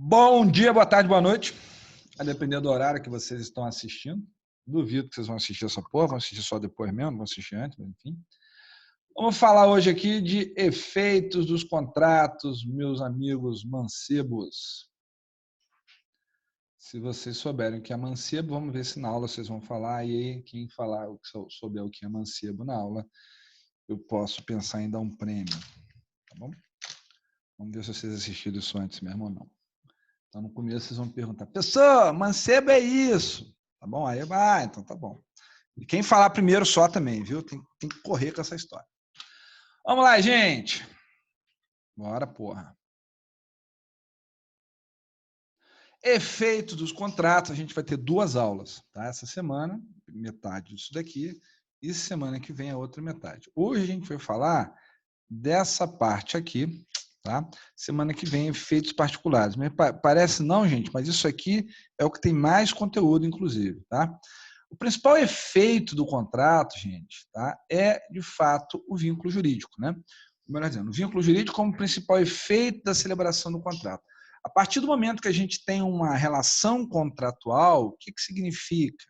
Bom dia, boa tarde, boa noite. A depender do horário que vocês estão assistindo. Duvido que vocês vão assistir essa porra, vão assistir só depois mesmo, vão assistir antes, mas enfim. Vamos falar hoje aqui de efeitos dos contratos, meus amigos mancebos. Se vocês souberem o que é mancebo, vamos ver se na aula vocês vão falar. E aí, quem falar, souber o que é mancebo na aula, eu posso pensar em dar um prêmio. Tá bom? Vamos ver se vocês assistiram isso antes mesmo ou não. Então, no começo, vocês vão perguntar, pessoa, mancebo é isso. Tá bom? Aí vai, então tá bom. E quem falar primeiro só também, viu? Tem que correr com essa história. Vamos lá, gente. Bora, porra. Efeito dos contratos, a gente vai ter 2 aulas, tá? Essa semana, metade disso daqui, e semana que vem a outra metade. Hoje a gente vai falar dessa parte aqui, tá? Semana que vem, efeitos particulares. Mas parece não, gente, mas isso aqui é o que tem mais conteúdo, inclusive, tá? O principal efeito do contrato, gente, tá? É, de fato, o vínculo jurídico, né? Melhor dizendo, o vínculo jurídico como principal efeito da celebração do contrato. A partir do momento que a gente tem uma relação contratual, o que significa?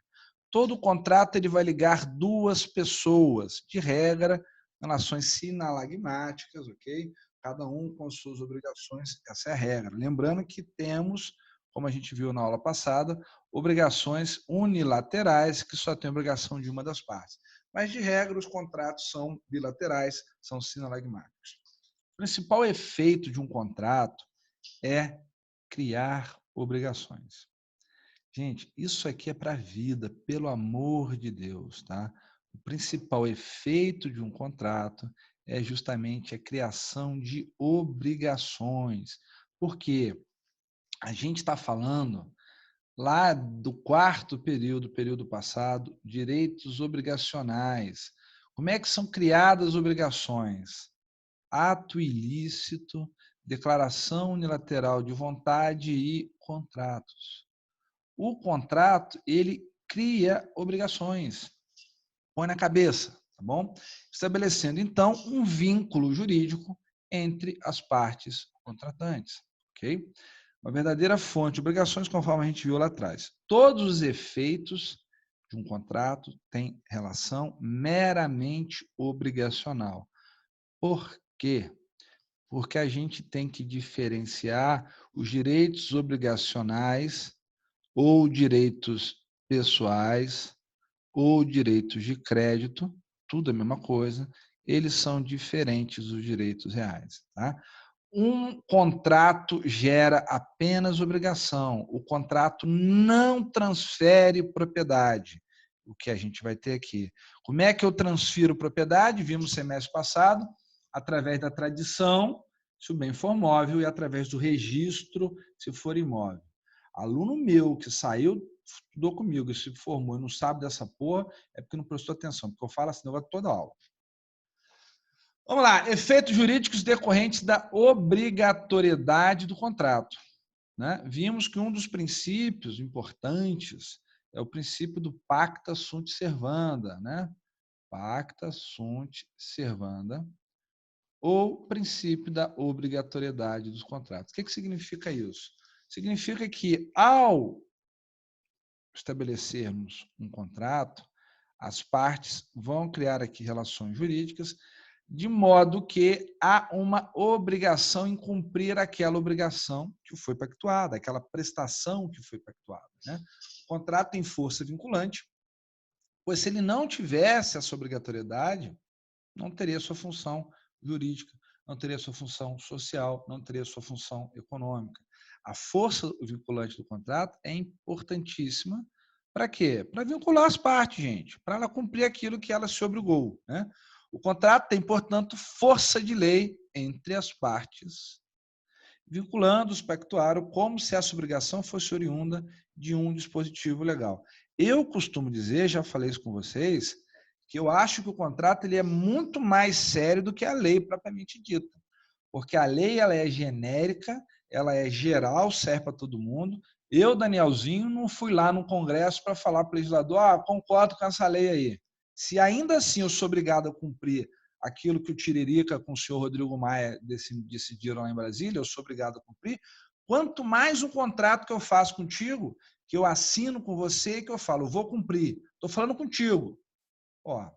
Todo contrato ele vai ligar 2 pessoas, de regra, relações sinalagmáticas, ok? Cada um com suas obrigações, essa é a regra. Lembrando que temos, como a gente viu na aula passada, obrigações unilaterais, que só tem obrigação de uma das partes. Mas, de regra, os contratos são bilaterais, são sinalagmáticos. O principal efeito de um contrato é criar obrigações. Gente, isso aqui é para a vida, pelo amor de Deus, tá? O principal efeito de um contrato é justamente a criação de obrigações. Por quê? A gente está falando lá do 4º período passado, direitos obrigacionais. Como é que são criadas obrigações? Ato ilícito, declaração unilateral de vontade e contratos. O contrato, ele cria obrigações, põe na cabeça, tá bom? Estabelecendo, então, um vínculo jurídico entre as partes contratantes, ok? Uma verdadeira fonte de obrigações, conforme a gente viu lá atrás. Todos os efeitos de um contrato têm relação meramente obrigacional. Por quê? Porque a gente tem que diferenciar os direitos obrigacionais ou direitos pessoais, ou direitos de crédito, tudo a mesma coisa, eles são diferentes dos direitos reais. Tá? Um contrato gera apenas obrigação, o contrato não transfere propriedade, o que a gente vai ter aqui. Como é que eu transfiro propriedade? Vimos no semestre passado, através da tradição, se o bem for móvel, e através do registro, se for imóvel. Aluno meu que saiu, estudou comigo e se formou e não sabe dessa porra, é porque não prestou atenção, porque eu falo assim negócio toda aula. Vamos lá, efeitos jurídicos decorrentes da obrigatoriedade do contrato. Né? Vimos que um dos princípios importantes é o princípio do pacta sunt servanda, né? Pacta sunt servanda, ou princípio da obrigatoriedade dos contratos. O que significa isso? Significa que, ao estabelecermos um contrato, as partes vão criar aqui relações jurídicas, de modo que há uma obrigação em cumprir aquela obrigação que foi pactuada, aquela prestação que foi pactuada. Né? O contrato tem força vinculante, pois se ele não tivesse essa obrigatoriedade, não teria sua função jurídica, não teria sua função social, não teria sua função econômica. A força vinculante do contrato é importantíssima. Para quê? Para vincular as partes, gente, para ela cumprir aquilo que ela se obrigou. Né? O contrato tem, portanto, força de lei entre as partes, vinculando os pactuários como se essa obrigação fosse oriunda de um dispositivo legal. Eu costumo dizer, já falei isso com vocês, que eu acho que o contrato ele é muito mais sério do que a lei propriamente dita. Porque a lei ela é genérica, ela é geral, serve para todo mundo. Eu, Danielzinho, não fui lá no Congresso para falar para o legislador, concordo com essa lei aí. Se ainda assim eu sou obrigado a cumprir aquilo que o Tiririca com o senhor Rodrigo Maia decidiram lá em Brasília, eu sou obrigado a cumprir, Quanto mais um contrato que eu faço contigo, que eu assino com você e que eu falo, vou cumprir. Estou falando contigo. Ó,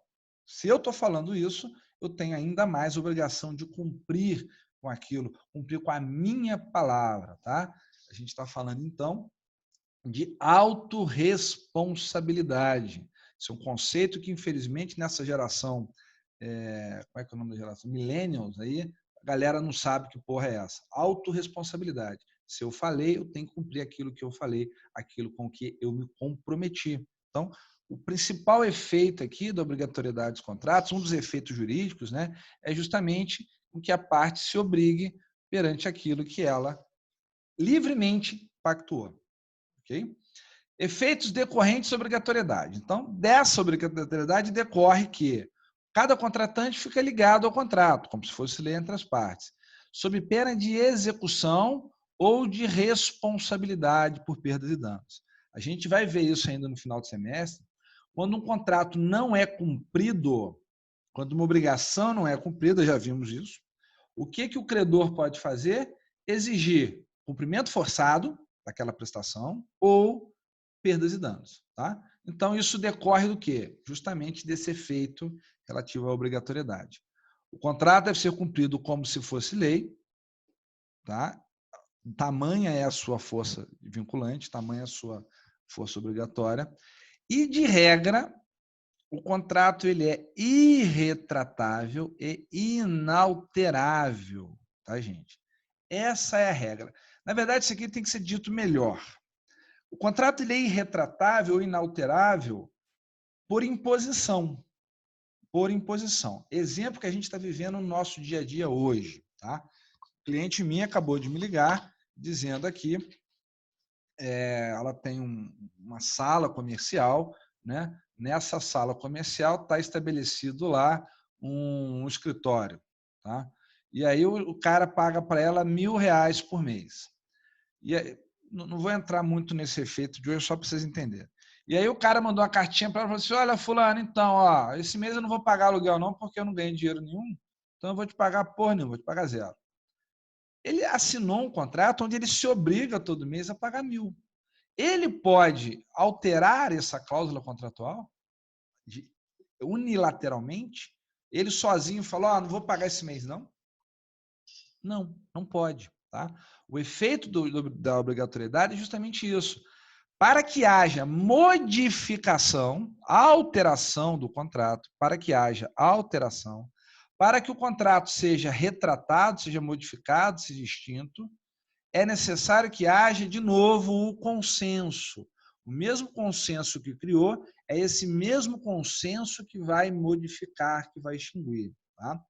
se eu estou falando isso, eu tenho ainda mais obrigação de cumprir com aquilo, cumprir com a minha palavra, tá? A gente está falando, então, de autorresponsabilidade. Esse é um conceito que, infelizmente, nessa geração, como é que é o nome da geração? Millennials, aí, a galera não sabe que porra é essa. Autorresponsabilidade. Se eu falei, eu tenho que cumprir aquilo que eu falei, aquilo com que eu me comprometi. Então, o principal efeito aqui da obrigatoriedade dos contratos, um dos efeitos jurídicos, né, é justamente o que a parte se obrigue perante aquilo que ela livremente pactuou. Ok? Efeitos decorrentes da obrigatoriedade. Então, dessa obrigatoriedade decorre que cada contratante fica ligado ao contrato, como se fosse lei entre as partes, sob pena de execução ou de responsabilidade por perdas e danos. A gente vai ver isso ainda no final do semestre. Quando um contrato não é cumprido, quando uma obrigação não é cumprida, já vimos isso, o que o credor pode fazer? Exigir cumprimento forçado daquela prestação ou perdas e danos. Tá? Então, isso decorre do quê? Justamente desse efeito relativo à obrigatoriedade. O contrato deve ser cumprido como se fosse lei, tá? Tamanha é a sua força vinculante, tamanha a sua força obrigatória. E, de regra, o contrato ele é irretratável e inalterável, tá, gente? Essa é a regra. Na verdade, isso aqui tem que ser dito melhor. O contrato ele é irretratável ou inalterável por imposição. Por imposição. Exemplo que a gente está vivendo no nosso dia a dia hoje. Tá? O cliente minha acabou de me ligar dizendo aqui, ela tem uma sala comercial, né? Nessa sala comercial está estabelecido lá um escritório. Tá? E aí o cara paga para ela R$1.000 por mês. E aí, não vou entrar muito nesse efeito de hoje, só para vocês entenderem. E aí o cara mandou uma cartinha para ela e falou assim, olha, fulano, então, ó, esse mês eu não vou pagar aluguel não, porque eu não ganhei dinheiro nenhum, então eu vou te pagar porra nenhuma, vou te pagar zero. Ele assinou um contrato onde ele se obriga todo mês a pagar 1.000. Ele pode alterar essa cláusula contratual unilateralmente? Ele sozinho falou, não vou pagar esse mês não? Não, não pode. Tá? O efeito da obrigatoriedade é justamente isso. Para que haja modificação, alteração do contrato, para que haja alteração, para que o contrato seja retratado, seja modificado, seja extinto, é necessário que haja, de novo, o consenso. O mesmo consenso que criou é esse mesmo consenso que vai modificar, que vai extinguir. Tá?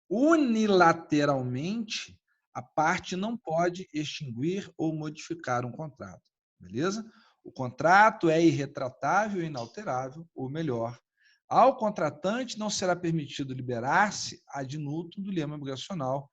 Unilateralmente, a parte não pode extinguir ou modificar um contrato. Beleza? O contrato é irretratável e inalterável, ou melhor, ao contratante não será permitido liberar-se ad nutum do lema obrigacional,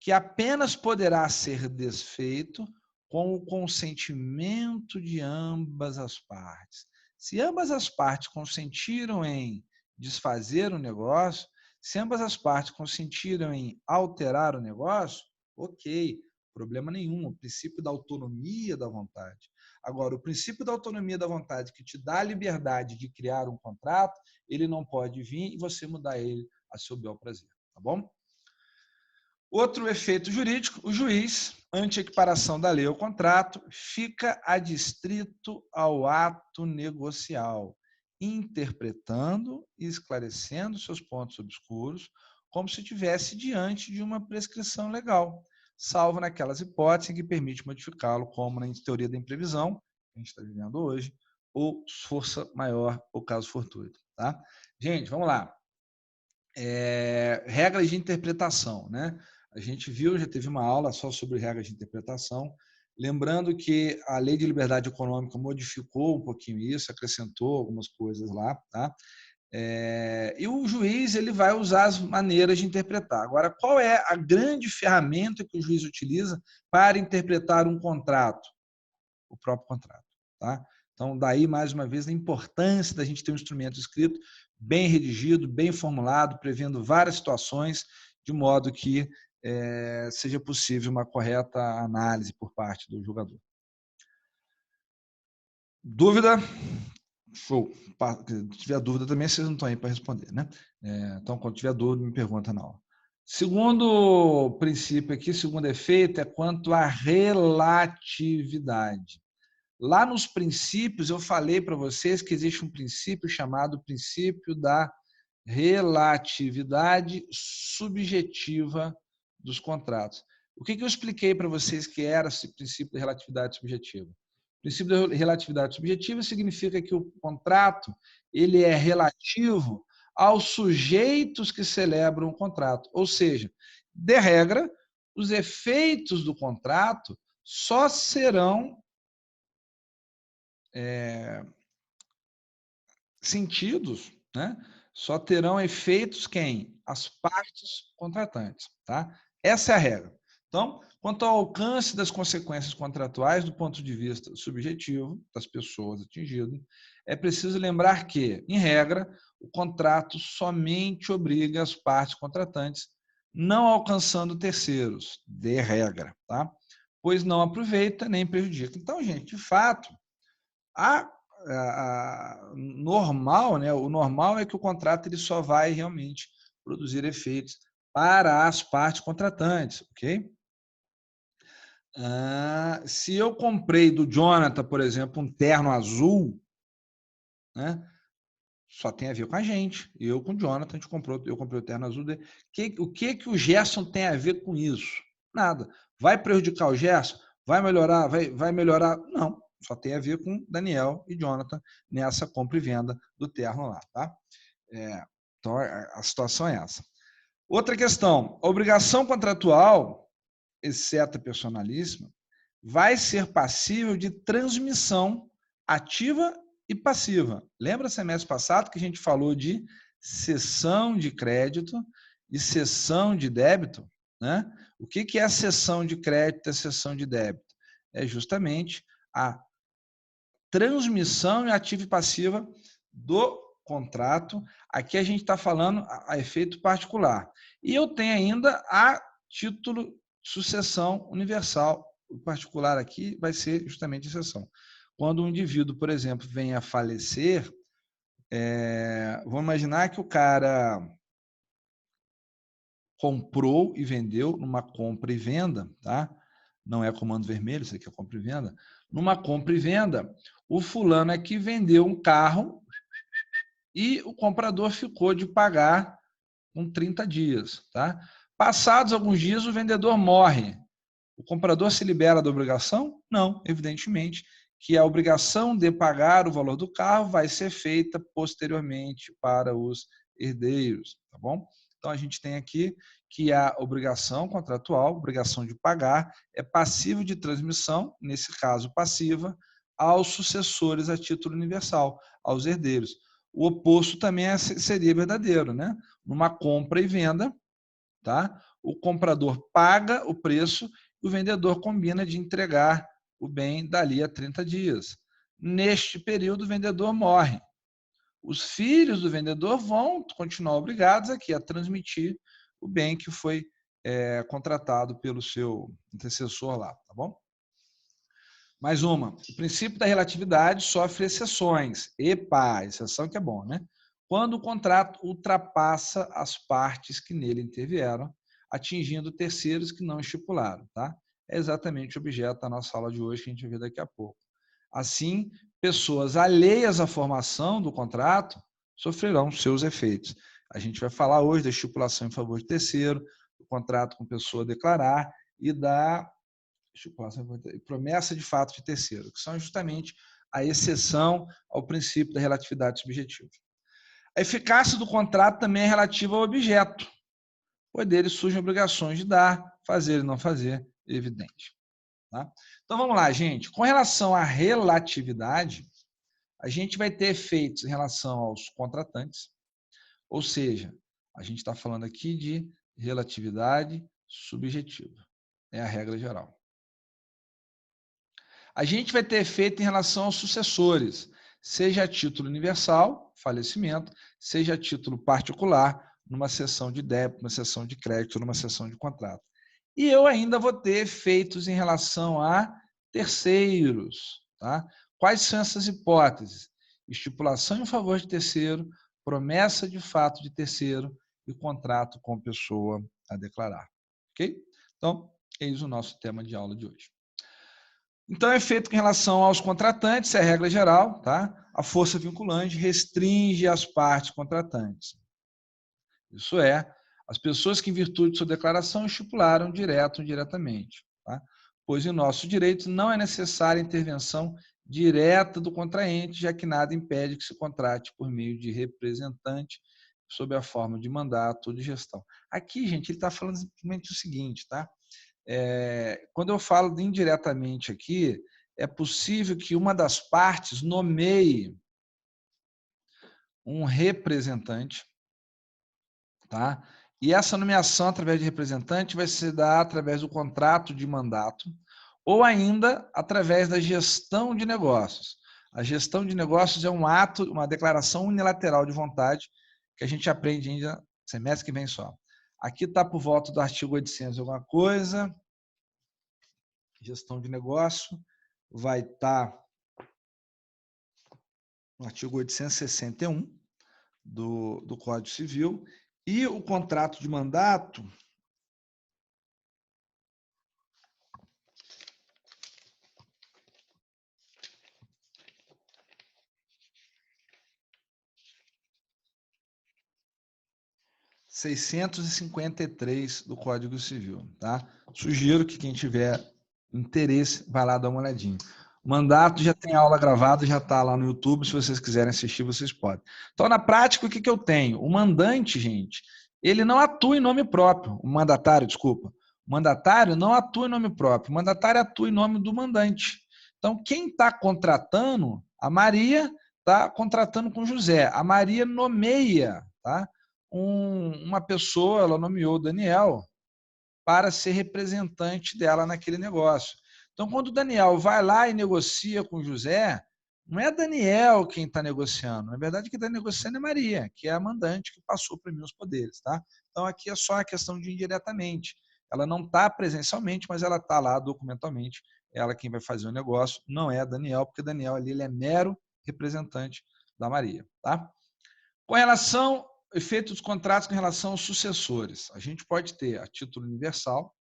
que apenas poderá ser desfeito com o consentimento de ambas as partes. Se ambas as partes consentiram em desfazer o negócio, se ambas as partes consentiram em alterar o negócio, ok, problema nenhum, o princípio da autonomia da vontade. Agora, o princípio da autonomia da vontade que te dá a liberdade de criar um contrato, ele não pode vir e você mudar ele a seu bel prazer, tá bom? Outro efeito jurídico, o juiz, ante equiparação da lei ao contrato, fica adstrito ao ato negocial, interpretando e esclarecendo seus pontos obscuros, como se estivesse diante de uma prescrição legal, salvo naquelas hipóteses em que permite modificá-lo, como na teoria da imprevisão, que a gente está vivendo hoje, ou força maior, ou caso fortuito. Tá? Gente, vamos lá. Regras de interpretação, né? A gente viu, já teve uma aula só sobre regras de interpretação, lembrando que a Lei de Liberdade Econômica modificou um pouquinho isso, acrescentou algumas coisas lá, tá? E o juiz ele vai usar as maneiras de interpretar. Agora, qual é a grande ferramenta que o juiz utiliza para interpretar um contrato? O próprio contrato, tá? Então, daí, mais uma vez, a importância da gente ter um instrumento escrito bem redigido, bem formulado, prevendo várias situações, de modo que seja possível uma correta análise por parte do julgador. Dúvida? Show. Se tiver dúvida também, vocês não estão aí para responder, né? Então, quando tiver dúvida, me pergunta na aula. Segundo princípio aqui, segundo efeito, é quanto à relatividade. Lá nos princípios, eu falei para vocês que existe um princípio chamado princípio da relatividade subjetiva dos contratos. O que eu expliquei para vocês que era esse princípio da relatividade subjetiva? O princípio da relatividade subjetiva significa que o contrato ele é relativo aos sujeitos que celebram o contrato. Ou seja, de regra, os efeitos do contrato só serão sentidos, né? Só terão efeitos quem? As partes contratantes, tá? Essa é a regra. Então, quanto ao alcance das consequências contratuais do ponto de vista subjetivo das pessoas atingidas, é preciso lembrar que, em regra, o contrato somente obriga as partes contratantes, não alcançando terceiros, de regra, tá? Pois não aproveita nem prejudica. Então, gente, de fato, normal, né? O normal é que o contrato ele só vai realmente produzir efeitos para as partes contratantes, ok? Se eu comprei do Jonathan, por exemplo, um terno azul, né? Só tem a ver com a gente. Eu com o Jonathan, eu comprei o terno azul dele. O que o Gerson tem a ver com isso? Nada. Vai prejudicar o Gerson? Vai melhorar? Vai melhorar? Não. Só tem a ver com Daniel e Jonathan nessa compra e venda do terno lá, tá? Então, a situação é essa. Outra questão. A obrigação contratual, exceto a personalíssima, vai ser passível de transmissão ativa e passiva. Lembra semestre passado que a gente falou de cessão de crédito e cessão de débito, né? O que é a cessão de crédito e a cessão de débito? É justamente a transmissão ativa e passiva do contrato. Aqui a gente está falando a efeito particular. E eu tenho ainda a título de sucessão universal. O particular aqui vai ser justamente exceção. Quando um indivíduo, por exemplo, vem a falecer, vamos imaginar que o cara comprou e vendeu numa compra e venda, tá? Não é comando vermelho, isso aqui é compra e venda. Numa compra e venda, o fulano aqui vendeu um carro e o comprador ficou de pagar com 30 dias, tá? Passados alguns dias, o vendedor morre. O comprador se libera da obrigação? Não, evidentemente que a obrigação de pagar o valor do carro vai ser feita posteriormente para os herdeiros, tá bom? Então, a gente tem aqui que a obrigação contratual, obrigação de pagar, é passivo de transmissão, nesse caso passiva, aos sucessores a título universal, aos herdeiros. O oposto também seria verdadeiro, né? Numa compra e venda, tá? O comprador paga o preço e o vendedor combina de entregar o bem dali a 30 dias. Neste período, o vendedor morre. Os filhos do vendedor vão continuar obrigados aqui a transmitir o bem que foi contratado pelo seu antecessor lá, tá bom? Mais uma. O princípio da relatividade sofre exceções. Epa, exceção que é bom, né? Quando o contrato ultrapassa as partes que nele intervieram, atingindo terceiros que não estipularam, tá? É exatamente o objeto da nossa aula de hoje, que a gente vai ver daqui a pouco. Assim, pessoas alheias à formação do contrato sofrerão seus efeitos. A gente vai falar hoje da estipulação em favor de terceiro, do contrato com pessoa a declarar e da promessa de fato de terceiro, que são justamente a exceção ao princípio da relatividade subjetiva. A eficácia do contrato também é relativa ao objeto, pois dele surgem obrigações de dar, fazer e não fazer, evidente. Tá? Então vamos lá, gente. Com relação à relatividade, a gente vai ter efeitos em relação aos contratantes, ou seja, a gente está falando aqui de relatividade subjetiva. É a regra geral. A gente vai ter efeito em relação aos sucessores, seja a título universal, falecimento, seja a título particular, numa cessão de débito, numa cessão de crédito, numa cessão de contrato. E eu ainda vou ter efeitos em relação a terceiros. Tá? Quais são essas hipóteses? Estipulação em favor de terceiro, promessa de fato de terceiro e contrato com pessoa a declarar. Ok? Então, eis o nosso tema de aula de hoje. Então, é feito em relação aos contratantes, é a regra geral, tá? A força vinculante restringe as partes contratantes. Isso é, as pessoas que, em virtude de sua declaração, estipularam direto ou indiretamente, tá? Pois, em nosso direito, não é necessária intervenção direta do contraente, já que nada impede que se contrate por meio de representante sob a forma de mandato ou de gestão. Aqui, gente, ele está falando simplesmente o seguinte, tá? Quando eu falo de indiretamente aqui, é possível que uma das partes nomeie um representante, tá? E essa nomeação através de representante vai se dar através do contrato de mandato ou ainda através da gestão de negócios. A gestão de negócios é um ato, uma declaração unilateral de vontade que a gente aprende ainda semestre que vem só. Aqui está por volta do artigo 800 alguma coisa. Gestão de negócio vai estar no artigo 861 do Código Civil e o contrato de mandato (653) do Código Civil, tá? Sugiro que quem tiver interesse vá lá dar uma olhadinha. O mandato já tem aula gravada, já está lá no YouTube, se vocês quiserem assistir, vocês podem. Então, na prática, o que eu tenho? O mandante, gente, ele não atua em nome próprio, o mandatário, desculpa. O mandatário não atua em nome próprio, o mandatário atua em nome do mandante. Então, quem está contratando, a Maria está contratando com José. A Maria nomeia, tá? Uma pessoa, ela nomeou o Daniel para ser representante dela naquele negócio. Então, quando o Daniel vai lá e negocia com o José, não é Daniel quem está negociando. Na verdade, quem está negociando é Maria, que é a mandante que passou para mim os poderes. Tá? Então, aqui é só a questão de indiretamente. Ela não está presencialmente, mas ela está lá documentalmente. Ela quem vai fazer o negócio, não é Daniel, porque Daniel ali ele é mero representante da Maria. Tá? Com relação ao efeito dos contratos com relação aos sucessores, a gente pode ter a título universal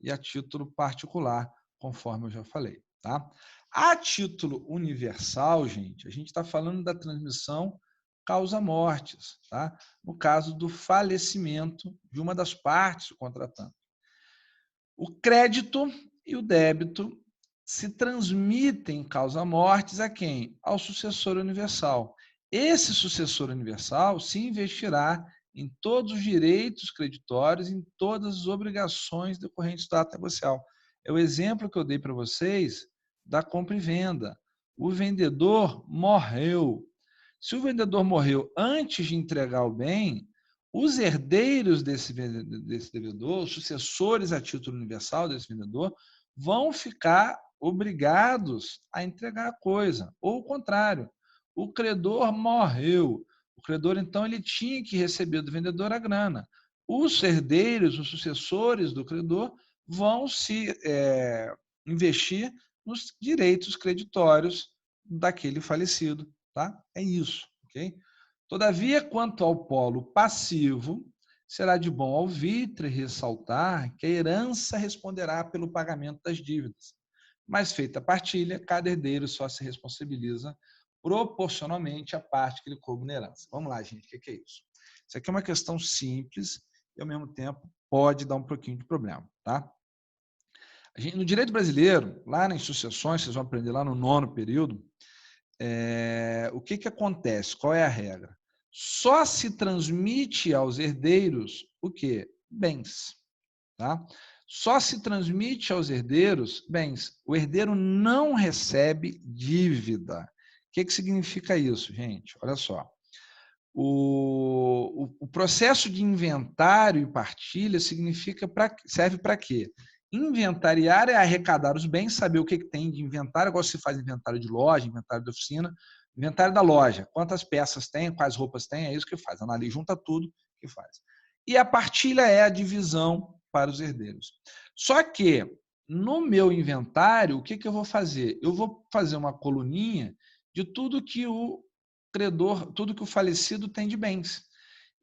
e a título particular, conforme eu já falei. Tá? A título universal, gente, a gente está falando da transmissão causa-mortes, tá? No caso do falecimento de uma das partes do contratante. O crédito e o débito se transmitem causa-mortes a quem? Ao sucessor universal. Esse sucessor universal se investirá em todos os direitos creditórios, em todas as obrigações decorrentes do ato negocial. É o exemplo que eu dei para vocês da compra e venda. O vendedor morreu. Se o vendedor morreu antes de entregar o bem, os herdeiros desse devedor, os sucessores a título universal desse vendedor, vão ficar obrigados a entregar a coisa. Ou o contrário, o credor morreu. O credor, então, ele tinha que receber do vendedor a grana. Os herdeiros, os sucessores do credor, vão se investir nos direitos creditórios daquele falecido. Tá? É isso. Okay? Todavia, quanto ao polo passivo, será de bom alvitre ressaltar que a herança responderá pelo pagamento das dívidas. Mas, feita a partilha, cada herdeiro só se responsabiliza proporcionalmente à parte que ele coube na herança. Vamos lá, gente, o que é isso? Isso aqui é uma questão simples e, ao mesmo tempo, pode dar um pouquinho de problema. Tá? No direito brasileiro, lá nas sucessões, vocês vão aprender lá no 9º período, o que acontece? Qual é a regra? Só se transmite aos herdeiros o quê? Bens. Tá? Só se transmite aos herdeiros bens. O herdeiro não recebe dívida. O que significa isso, gente? Olha só. O processo de inventário e partilha serve para quê? Inventariar é arrecadar os bens, saber o que tem de inventário, igual se faz inventário de loja, inventário de oficina, inventário da loja, quantas peças tem, quais roupas tem, é isso que faz, analisa, junta tudo que faz. E a partilha é a divisão para os herdeiros. Só que no meu inventário, o que eu vou fazer? Eu vou fazer uma coluninha de tudo que o credor, tudo que o falecido tem de bens.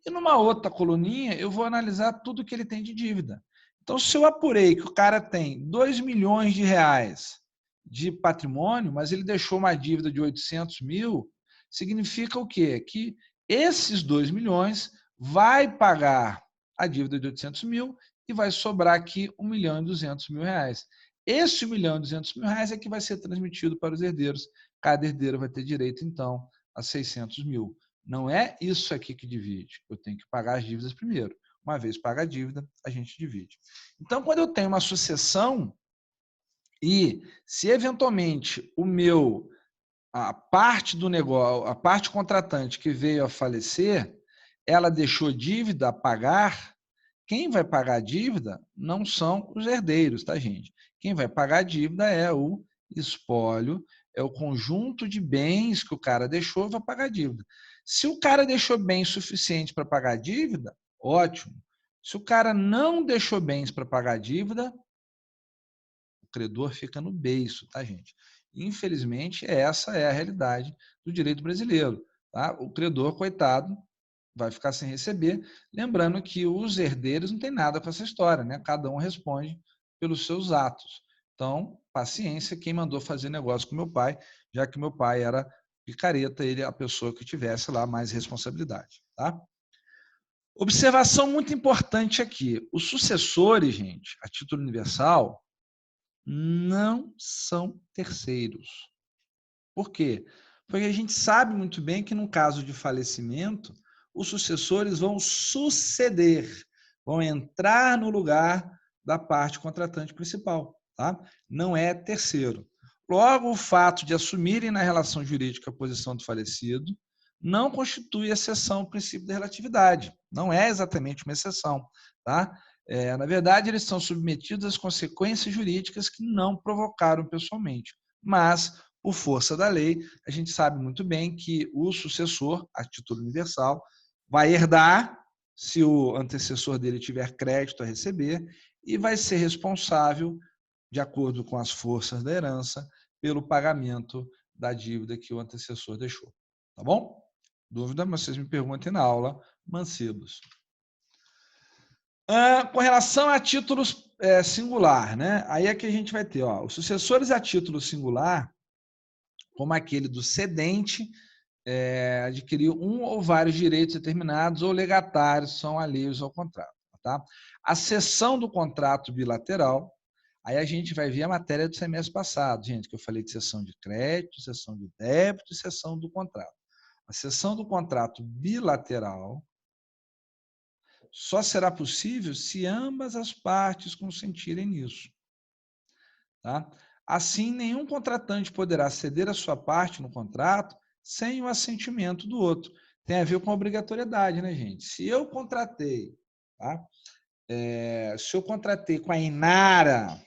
E numa outra coluninha, eu vou analisar tudo que ele tem de dívida. Então, se eu apurei que o cara tem 2 milhões de reais de patrimônio, mas ele deixou uma dívida de 800 mil, significa o quê? Que esses 2 milhões vai pagar a dívida de 800 mil e vai sobrar aqui 1 milhão e 200 mil reais. Esse 1 milhão e 200 mil reais é que vai ser transmitido para os herdeiros. Cada herdeiro vai ter direito, então, a 600 mil. Não é isso aqui que divide. Eu tenho que pagar as dívidas primeiro. Uma vez paga a dívida, a gente divide. Então, quando eu tenho uma sucessão e se eventualmente a parte do negócio, a parte contratante que veio a falecer, ela deixou dívida a pagar, quem vai pagar a dívida não são os herdeiros, tá, gente? Quem vai pagar a dívida é o espólio, é o conjunto de bens que o cara deixou, vai pagar a dívida. Se o cara deixou bens suficientes para pagar a dívida, ótimo. Se o cara não deixou bens para pagar a dívida, o credor fica no beiço, tá, gente? Infelizmente, essa é a realidade do direito brasileiro, tá? O credor, coitado, vai ficar sem receber. Lembrando que os herdeiros não têm nada com essa história, né? Cada um responde pelos seus atos. Então, paciência, quem mandou fazer negócio com meu pai, já que meu pai era picareta, ele é a pessoa que tivesse lá mais responsabilidade, tá? Observação muito importante aqui. Os sucessores, gente, a título universal, não são terceiros. Por quê? Porque a gente sabe muito bem que no caso de falecimento, os sucessores vão suceder, vão entrar no lugar da parte contratante principal, tá? Não é terceiro. Logo, o fato de assumirem na relação jurídica a posição do falecido não constitui exceção ao princípio da relatividade. Não é exatamente uma exceção, tá? Na verdade, eles são submetidos às consequências jurídicas que não provocaram pessoalmente. Mas, por força da lei, a gente sabe muito bem que o sucessor, a título universal, vai herdar se o antecessor dele tiver crédito a receber e vai ser responsável, de acordo com as forças da herança, pelo pagamento da dívida que o antecessor deixou. Tá bom? Dúvida, vocês me perguntem na aula, mancebos. Com relação a títulos singular, né? Aí é que a gente vai ter, ó, os sucessores a título singular, como aquele do cedente, adquiriu um ou vários direitos determinados ou legatários são alheios ao contrato. Tá? A cessão do contrato bilateral, aí a gente vai ver a matéria do semestre passado, gente, que eu falei de cessão de crédito, cessão de débito e cessão do contrato. A cessão do contrato bilateral só será possível se ambas as partes consentirem nisso. Tá? Assim, nenhum contratante poderá ceder a sua parte no contrato sem o assentimento do outro. Tem a ver com a obrigatoriedade, né, gente? Se eu contratei, tá? Se eu contratei com a Inara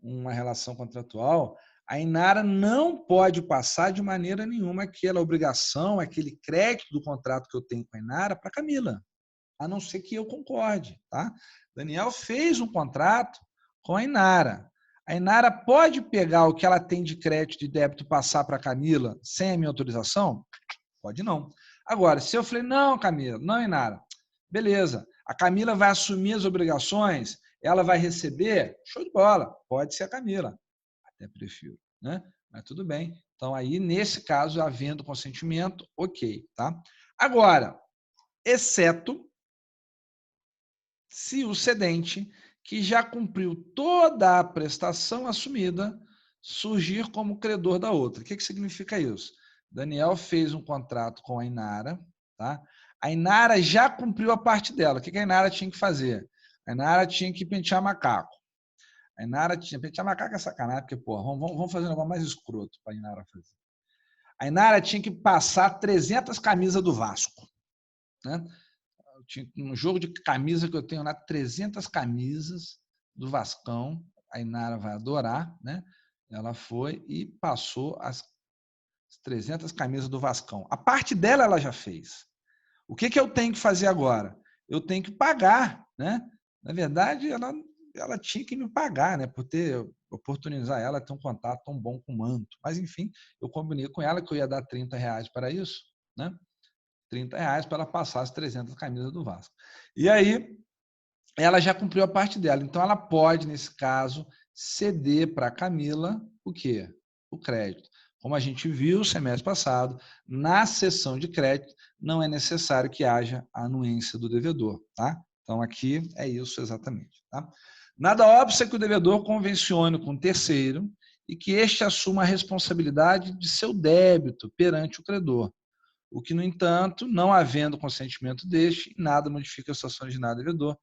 uma relação contratual, a Inara não pode passar de maneira nenhuma aquela obrigação, aquele crédito do contrato que eu tenho com a Inara para a Camila, a não ser que eu concorde, tá? Daniel fez um contrato com a Inara. A Inara pode pegar o que ela tem de crédito e débito e passar para a Camila sem a minha autorização? Pode não. Agora, se eu falei, não, Camila, não, Inara, beleza, a Camila vai assumir as obrigações, ela vai receber, show de bola, pode ser a Camila. Até prefiro, né? Mas tudo bem. Então, aí, nesse caso, havendo consentimento, ok, tá? Agora, exceto se o cedente, que já cumpriu toda a prestação assumida, surgir como credor da outra. O que significa isso? Daniel fez um contrato com a Inara, tá? A Inara já cumpriu a parte dela. O que a Inara tinha que fazer? A Inara tinha que pentear macaco. A Inara tinha pentear macaco é sacanagem, porque, porra, vamos fazer um negócio mais escroto para a Inara fazer. A Inara tinha que passar 300 camisas do Vasco, né? Um jogo de camisa que eu tenho lá, 300 camisas do Vascão, a Inara vai adorar, né? Ela foi e passou as 300 camisas do Vascão. A parte dela ela já fez. O que eu tenho que fazer agora? Eu tenho que pagar, né? Na verdade, ela tinha que me pagar, né, por ter oportunizar ela a ter um contato tão bom com o manto. Mas, enfim, eu combinei com ela que eu ia dar R$ 30 para isso, né? R$ 30 para ela passar as 300 camisas do Vasco. E aí, ela já cumpriu a parte dela. Então, ela pode, nesse caso, ceder para a Camila o quê? O crédito. Como a gente viu semestre passado, na cessão de crédito, não é necessário que haja a anuência do devedor, tá? Então, aqui é isso exatamente, tá? Nada óbvio é que o devedor convencione com o terceiro e que este assuma a responsabilidade de seu débito perante o credor. O que, no entanto, não havendo consentimento deste, nada modifica a situação originária do devedor.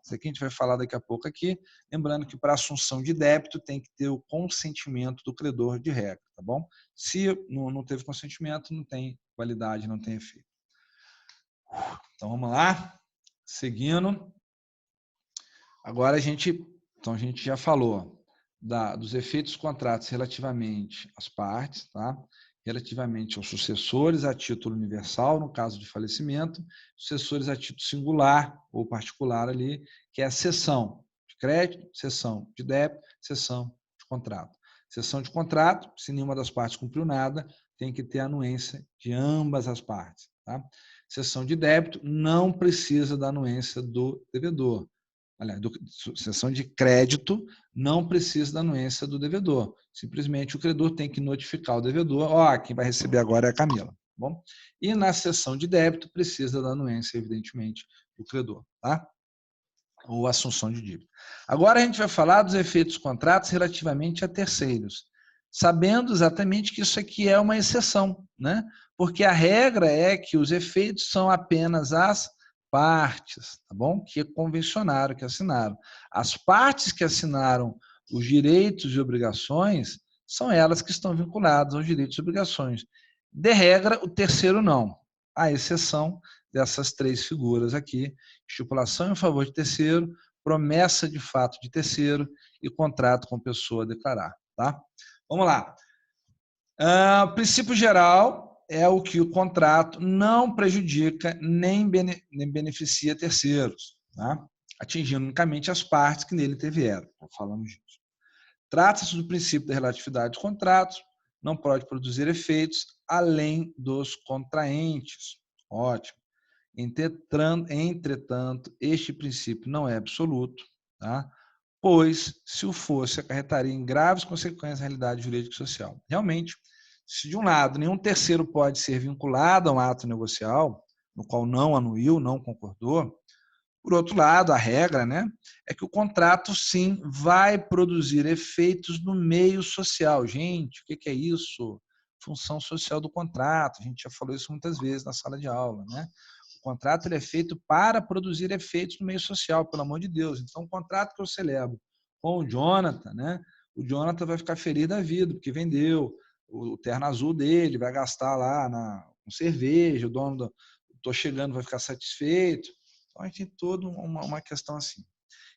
Isso aqui a gente vai falar daqui a pouco aqui, lembrando que para assunção de débito tem que ter o consentimento do credor de regra, tá bom? Se não teve consentimento, não tem validade, não tem efeito. Então vamos lá, seguindo. Agora a gente já falou dos efeitos dos contratos relativamente às partes, tá? Relativamente aos sucessores a título universal, no caso de falecimento, sucessores a título singular ou particular ali, que é a cessão de crédito, cessão de débito, cessão de contrato. Cessão de contrato, se nenhuma das partes cumpriu nada, tem que ter anuência de ambas as partes, tá? Cessão de débito não precisa da anuência do devedor. Aliás, cessão de crédito não precisa da anuência do devedor. Simplesmente o credor tem que notificar o devedor, quem vai receber agora é a Camila. Bom? E na cessão de débito precisa da anuência, evidentemente, do credor, tá? Ou assunção de dívida. Agora a gente vai falar dos efeitos dos contratos relativamente a terceiros, sabendo exatamente que isso aqui é uma exceção, né? Porque a regra é que os efeitos são apenas as partes, tá bom? Que convencionaram, que assinaram. As partes que assinaram os direitos e obrigações são elas que estão vinculadas aos direitos e obrigações. De regra, o terceiro não. A exceção dessas três figuras aqui: estipulação em favor de terceiro, promessa de fato de terceiro e contrato com pessoa a declarar, tá? Vamos lá. Princípio geral é o que o contrato não prejudica nem beneficia terceiros, tá? Atingindo unicamente as partes que nele intervieram. Falamos disso. Trata-se do princípio da relatividade dos contratos, não pode produzir efeitos além dos contraentes. Ótimo. Entretanto, este princípio não é absoluto, tá? Pois, se o fosse, acarretaria em graves consequências na realidade jurídica e social. Realmente, se de um lado nenhum terceiro pode ser vinculado a um ato negocial, no qual não anuiu, não concordou, por outro lado, a regra, né, é que o contrato, sim, vai produzir efeitos no meio social. Gente, o que é isso? Função social do contrato. A gente já falou isso muitas vezes na sala de aula, né? O contrato ele é feito para produzir efeitos no meio social, pelo amor de Deus. Então, o contrato que eu celebro com o Jonathan, né? O Jonathan vai ficar feliz da vida, porque vendeu o terno azul dele, vai gastar lá com cerveja, o dono do Tô Chegando vai ficar satisfeito. Então, a gente tem toda uma questão assim.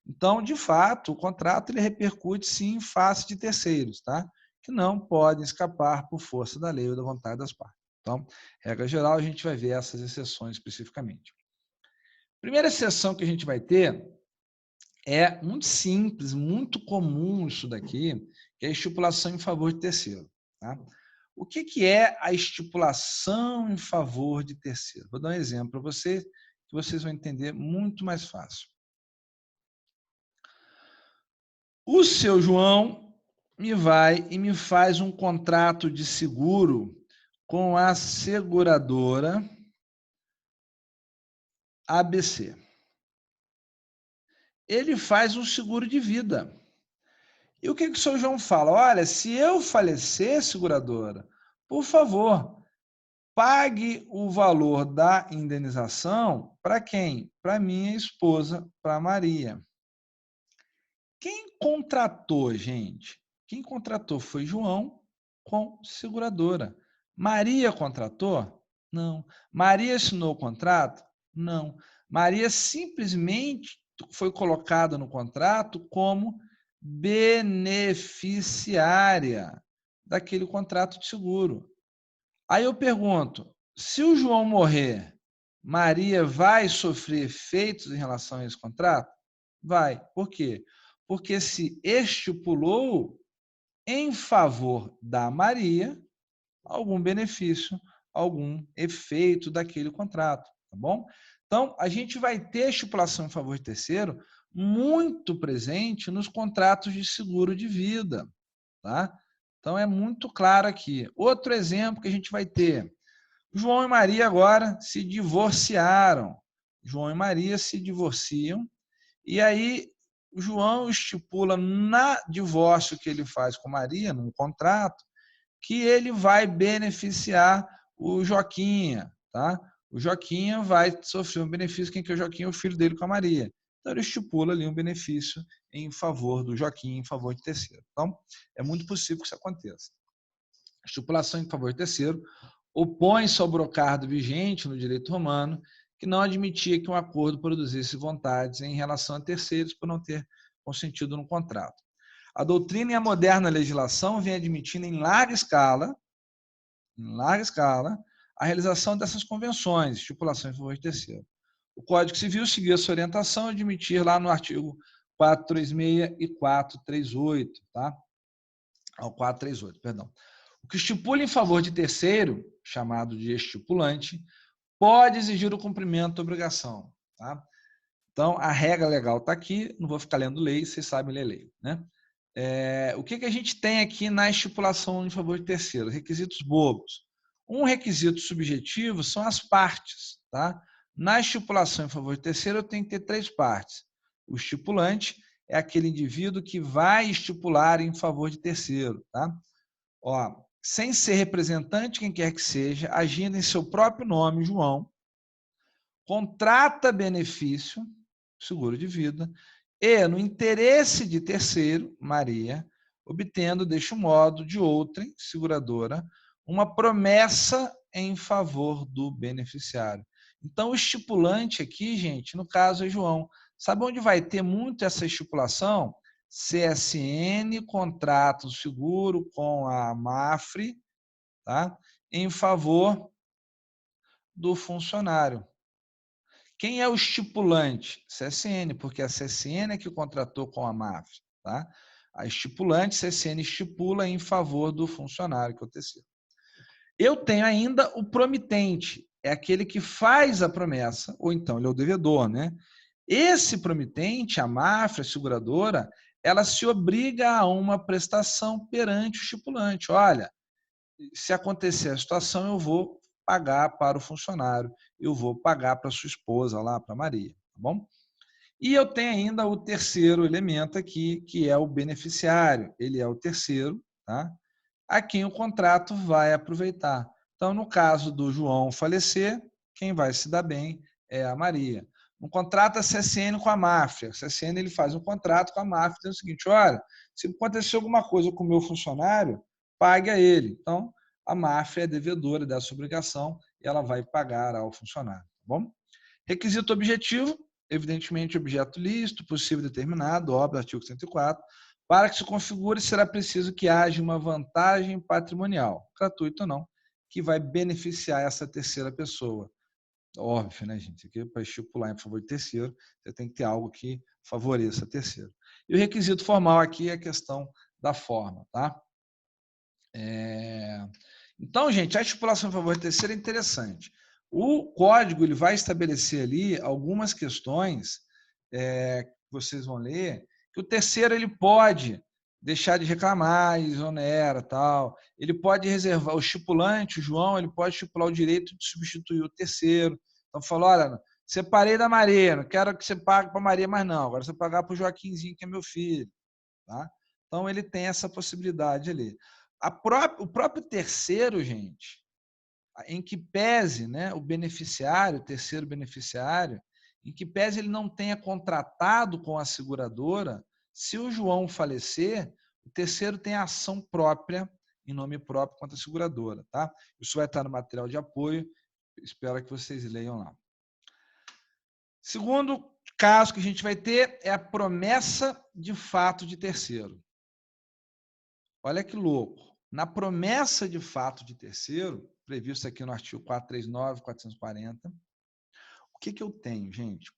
Então, de fato, o contrato ele repercute sim em face de terceiros, tá? Que não podem escapar por força da lei ou da vontade das partes. Então, regra geral, a gente vai ver essas exceções especificamente. Primeira exceção que a gente vai ter é muito simples, muito comum isso daqui, que é a estipulação em favor de terceiro. Tá? O que é a estipulação em favor de terceiro? Vou dar um exemplo para vocês, que vocês vão entender muito mais fácil. O seu João me faz um contrato de seguro com a seguradora ABC. Ele faz um seguro de vida. E o que o seu João fala? Olha, se eu falecer, seguradora, por favor, pague o valor da indenização para quem? Para minha esposa, para Maria. Quem contratou, gente? Quem contratou foi João com seguradora. Maria contratou? Não. Maria assinou o contrato? Não. Maria simplesmente foi colocada no contrato como beneficiária daquele contrato de seguro. Aí eu pergunto, se o João morrer, Maria vai sofrer efeitos em relação a esse contrato? Vai. Por quê? Porque se estipulou em favor da Maria algum benefício, algum efeito daquele contrato, tá bom? Então, a gente vai ter a estipulação em favor de terceiro muito presente nos contratos de seguro de vida, tá? Então, é muito claro aqui. Outro exemplo que a gente vai ter. João e Maria agora se divorciaram. João e Maria se divorciam e aí o João estipula na divórcio que ele faz com Maria, num contrato, que ele vai beneficiar o Joquinha, tá? O Joquinha vai sofrer um benefício, quem que é o Joquinha? O filho dele com a Maria. Então, ele estipula ali um benefício em favor do Joquinha, em favor de terceiro. Então, é muito possível que isso aconteça. A estipulação em favor de terceiro opõe-se ao brocardo vigente no direito romano, que não admitia que um acordo produzisse vontades em relação a terceiros por não ter consentido no contrato. A doutrina e a moderna legislação vêm admitindo em larga escala, a realização dessas convenções, estipulações em favor de terceiro. O Código Civil seguiu essa orientação, admitir lá no artigo 436 e 438, tá? Ao 438, perdão. O que estipula em favor de terceiro, chamado de estipulante, pode exigir o cumprimento da obrigação, tá? Então, a regra legal está aqui, não vou ficar lendo lei, vocês sabem ler lei, né? O que a gente tem aqui na estipulação em favor de terceiro? Requisitos bobos. Um requisito subjetivo são as partes, tá? Na estipulação em favor de terceiro, eu tenho que ter 3 partes. O estipulante é aquele indivíduo que vai estipular em favor de terceiro, tá? Ó, sem ser representante, quem quer que seja, agindo em seu próprio nome, João, contrata benefício, seguro de vida, e, no interesse de terceiro, Maria, obtendo, deste modo, de outrem, seguradora, uma promessa em favor do beneficiário. Então, o estipulante aqui, gente, no caso é João. Sabe onde vai ter muito essa estipulação? CSN contrata o seguro com a Mafre, tá? Em favor do funcionário. Quem é o estipulante? CSN, porque a CSN é que contratou com a Mafre, tá? A estipulante, CSN estipula em favor do funcionário, que é o terceiro. Eu tenho ainda o promitente, é aquele que faz a promessa, ou então ele é o devedor, né? Esse promitente, a Mafre, a seguradora, ela se obriga a uma prestação perante o estipulante. Olha, se acontecer a situação, eu vou pagar para o funcionário, eu vou pagar para sua esposa lá, para Maria, tá bom? E eu tenho ainda o terceiro elemento aqui, que é o beneficiário. Ele é o terceiro, tá? A quem o contrato vai aproveitar. Então, no caso do João falecer, quem vai se dar bem é a Maria. No contrato a CSN com a máfia. A CSN ele faz um contrato com a máfia dizendo o seguinte: olha, se acontecer alguma coisa com o meu funcionário, pague a ele. Então, a máfia é devedora dessa obrigação e ela vai pagar ao funcionário. Tá bom? Requisito objetivo, evidentemente, objeto lícito, possível determinado, obra, artigo 104. Para que se configure, será preciso que haja uma vantagem patrimonial, gratuita ou não, que vai beneficiar essa terceira pessoa. Óbvio, né, gente? Aqui, para estipular em favor de terceiro, você tem que ter algo que favoreça terceiro. E o requisito formal aqui é a questão da forma, tá? Então, gente, a estipulação em favor de terceiro é interessante. O código ele vai estabelecer ali algumas questões que vocês vão ler, que o terceiro ele pode deixar de reclamar, exonera, tal. Ele pode reservar, o estipulante, o João, ele pode estipular o direito de substituir o terceiro. Então, falou, olha, separei da Maria, não quero que você pague para a Maria mais não, agora você pagar para o Joaquinzinho, que é meu filho. Tá? Então, ele tem essa possibilidade ali. O próprio terceiro, gente, em que pese, né, o beneficiário, o terceiro beneficiário, em que pese ele não tenha contratado com a seguradora, se o João falecer, o terceiro tem ação própria, em nome próprio, contra a seguradora. Tá? Isso vai estar no material de apoio, espero que vocês leiam lá. Segundo caso que a gente vai ter é a promessa de fato de terceiro. Olha que louco. Na promessa de fato de terceiro, previsto aqui no artigo 439, 440, o que eu tenho, gente?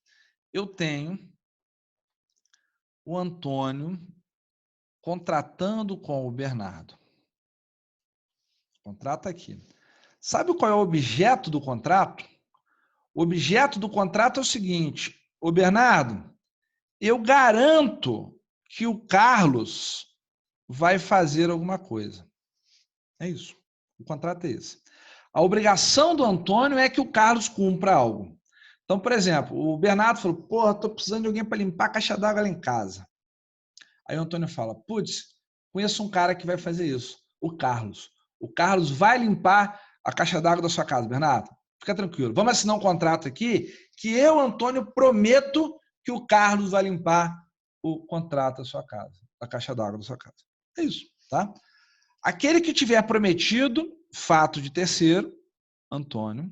Eu tenho o Antônio contratando com o Bernardo. Contrato aqui. Sabe qual é o objeto do contrato? O objeto do contrato é o seguinte: ô Bernardo, eu garanto que o Carlos vai fazer alguma coisa. É isso. O contrato é esse. A obrigação do Antônio é que o Carlos cumpra algo. Então, por exemplo, o Bernardo falou: porra, estou precisando de alguém para limpar a caixa d'água lá em casa. Aí o Antônio fala: putz, conheço um cara que vai fazer isso, o Carlos. O Carlos vai limpar a caixa d'água da sua casa, Bernardo. Fica tranquilo. Vamos assinar um contrato aqui que eu, Antônio, prometo que o Carlos vai limpar o contrato da sua casa, a caixa d'água da sua casa. É isso, tá? Aquele que tiver prometido, fato de terceiro, Antônio,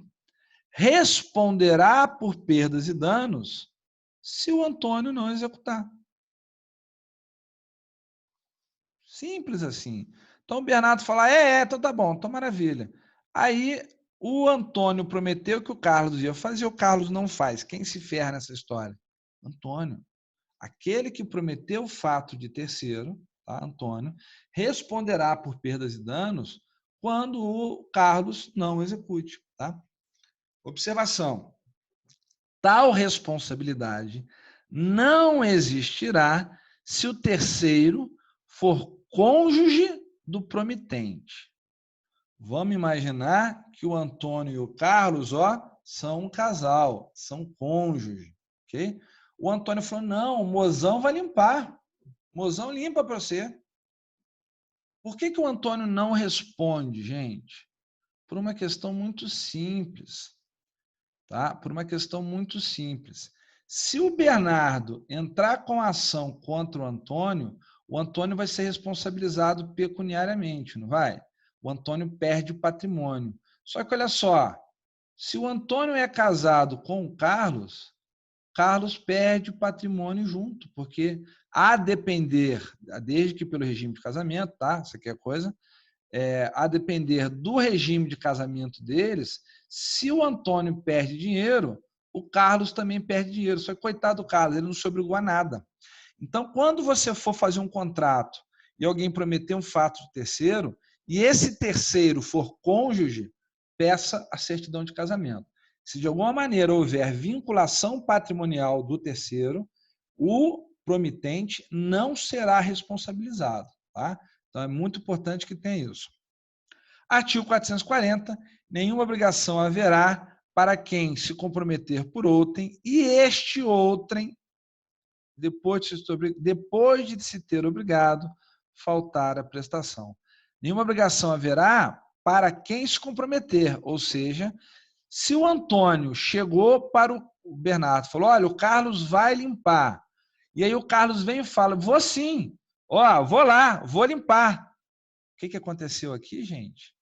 responderá por perdas e danos se o Antônio não executar. Simples assim. Então o Bernardo fala: então tá bom, então maravilha. Aí o Antônio prometeu que o Carlos ia fazer, o Carlos não faz. Quem se ferra nessa história? Antônio. Aquele que prometeu o fato de terceiro, tá, Antônio, responderá por perdas e danos quando o Carlos não execute. Tá? Observação: tal responsabilidade não existirá se o terceiro for cônjuge do promitente. Vamos imaginar que o Antônio e o Carlos, são um casal, são cônjuge, ok? O Antônio falou: não, o mozão vai limpar. O mozão limpa para você. Por que o Antônio não responde, gente? Por uma questão muito simples. Tá? Por uma questão muito simples. Se o Bernardo entrar com ação contra o Antônio vai ser responsabilizado pecuniariamente, não vai? O Antônio perde o patrimônio. Só que olha só, se o Antônio é casado com o Carlos, Carlos perde o patrimônio junto, porque a depender, desde que pelo regime de casamento, tá? Isso aqui é coisa, a depender do regime de casamento deles, se o Antônio perde dinheiro, o Carlos também perde dinheiro. Só que, coitado do Carlos, ele não se obrigou a nada. Então, quando você for fazer um contrato e alguém prometer um fato de terceiro, e esse terceiro for cônjuge, peça a certidão de casamento. Se de alguma maneira houver vinculação patrimonial do terceiro, o promitente não será responsabilizado. Tá? Então, é muito importante que tenha isso. Artigo 440. Nenhuma obrigação haverá para quem se comprometer por outrem e este outrem, depois de se ter obrigado, faltar a prestação. Nenhuma obrigação haverá para quem se comprometer, ou seja, se o Antônio chegou para o Bernardo, falou: olha, o Carlos vai limpar. E aí o Carlos vem e fala: vou sim, vou lá, vou limpar. O que aconteceu aqui, gente?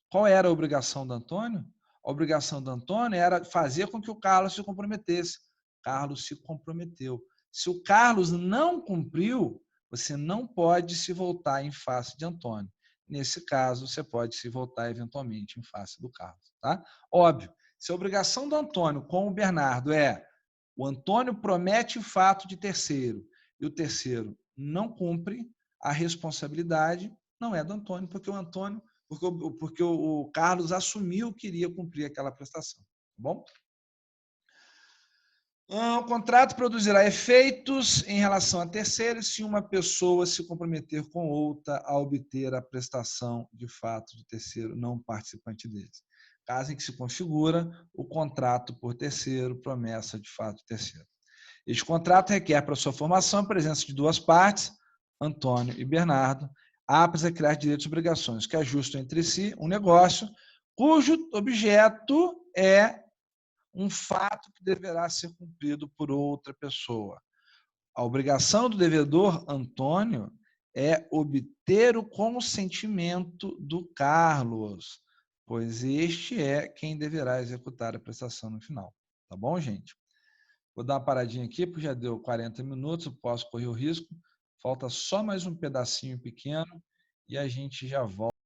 Qual era a obrigação do Antônio? A obrigação do Antônio era fazer com que o Carlos se comprometesse. Carlos se comprometeu. Se o Carlos não cumpriu, você não pode se voltar em face de Antônio. Nesse caso, você pode se voltar eventualmente em face do Carlos. Tá? Óbvio, se a obrigação do Antônio com o Bernardo o Antônio promete o fato de terceiro e o terceiro não cumpre, a responsabilidade não é do Antônio, porque o Carlos assumiu que iria cumprir aquela prestação. Tá bom? O contrato produzirá efeitos em relação a terceiros se uma pessoa se comprometer com outra a obter a prestação de fato de terceiro não participante deles. Caso em que se configura o contrato por terceiro, promessa de fato de terceiro. Este contrato requer para sua formação a presença de duas partes, Antônio e Bernardo, aptas a criar direitos e obrigações que ajustam entre si um negócio cujo objeto é um fato que deverá ser cumprido por outra pessoa. A obrigação do devedor, Antônio, é obter o consentimento do Carlos, pois este é quem deverá executar a prestação no final. Tá bom, gente? Vou dar uma paradinha aqui, porque já deu 40 minutos, eu posso correr o risco. Falta só mais um pedacinho pequeno e a gente já volta.